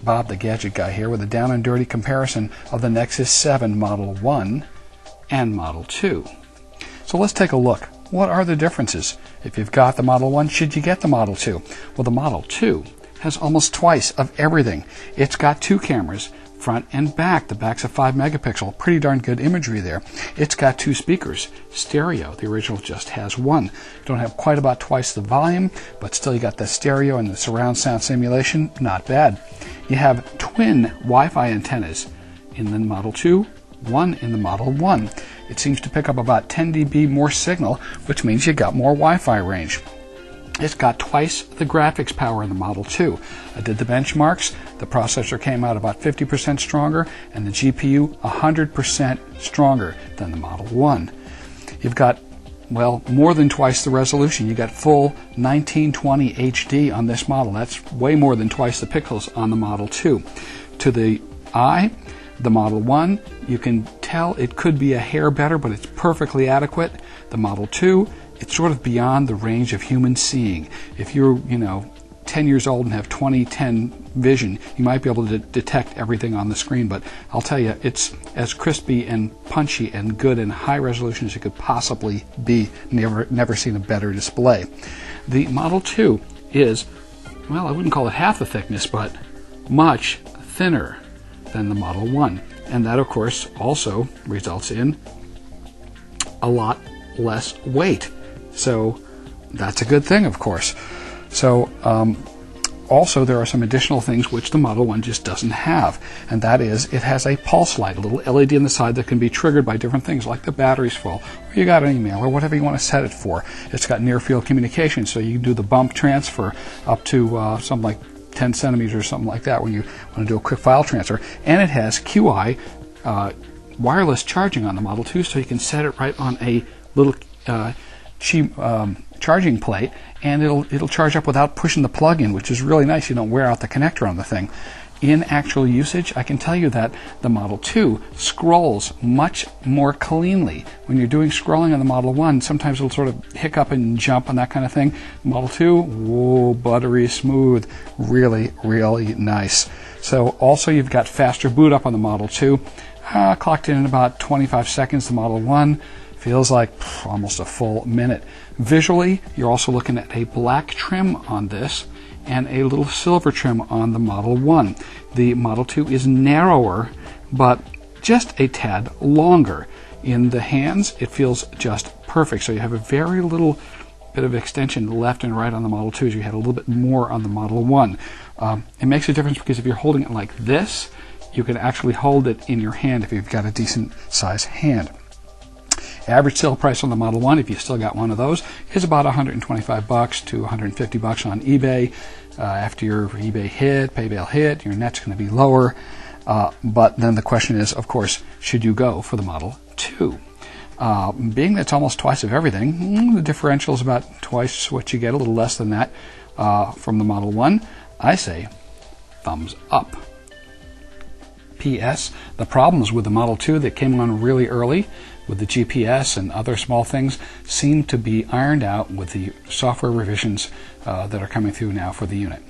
Bob the Gadget Guy here with a down and dirty comparison of the Nexus 7 Model 1 and Model 2. So let's take a look. What are the differences? If you've got the Model 1, should you get the Model 2? Well, the Model 2 has almost twice of everything. It's got 2 cameras, front and back. The back's a 5 megapixel, pretty darn good imagery there. It's got 2 speakers, stereo. The original just has 1. Don't have quite about twice the volume, but still you got the stereo and the surround sound simulation, not bad. You have twin Wi-Fi antennas in the Model 2, 1 in the Model 1. It seems to pick up about 10 dB more signal, which means you got more Wi-Fi range. It's got twice the graphics power in the Model 2. I did the benchmarks. The processor came out about 50% stronger, and the GPU 100% stronger than the Model 1. You've got, well, more than twice the resolution. You got full 1920 HD on this model. That's way more than twice the pixels on the Model 2. To the eye, the Model 1, you can tell it could be a hair better, but it's perfectly adequate. The Model 2, it's sort of beyond the range of human seeing. If you're, 10 years old and have 20/10 vision, you might be able to detect everything on the screen, but I'll tell you, it's as crispy and punchy and good and high resolution as it could possibly be. Never seen a better display. The Model 2 is, well, I wouldn't call it half the thickness, but much thinner than the Model 1. And that, of course, also results in a lot less weight. So that's a good thing, of course. So also there are some additional things which the Model 1 just doesn't have, and that is it has a pulse light, a little LED on the side that can be triggered by different things like the battery's full, or you got an email, or whatever you want to set it for. It's got near field communication, so you can do the bump transfer up to something like 10 centimeters or something like that when you want to do a quick file transfer. And it has QI wireless charging on the Model 2, so you can set it right on a little cheap charging plate, and it'll charge up without pushing the plug in, which is really nice. You don't wear out the connector on the thing. In actual usage, I can tell you that the Model 2 scrolls much more cleanly. When you're doing scrolling on the Model 1, sometimes it'll sort of hiccup and jump and that kind of thing. Model 2, whoa, buttery smooth, really, really nice. So also you've got faster boot up on the Model 2. Clocked in about 25 seconds. The Model 1 feels like almost a full minute. Visually, you're also looking at a black trim on this and a little silver trim on the Model 1. The Model 2 is narrower, but just a tad longer. In the hands, it feels just perfect. So you have a very little bit of extension left and right on the Model 2 as you had a little bit more on the Model 1. It makes a difference because if you're holding it like this, you can actually hold it in your hand if you've got a decent size hand. Average sale price on the Model 1, if you still got one of those, is about $125 to $150 on eBay. After your eBay hit, PayPal hit, your net's going to be lower. But then the question is, of course, should you go for the Model 2? Being that it's almost twice of everything, the differential is about twice what you get, a little less than that from the Model 1. I say thumbs up. P.S. The problems with the Model 2 that came on really early with the GPS and other small things seem to be ironed out with the software revisions that are coming through now for the unit.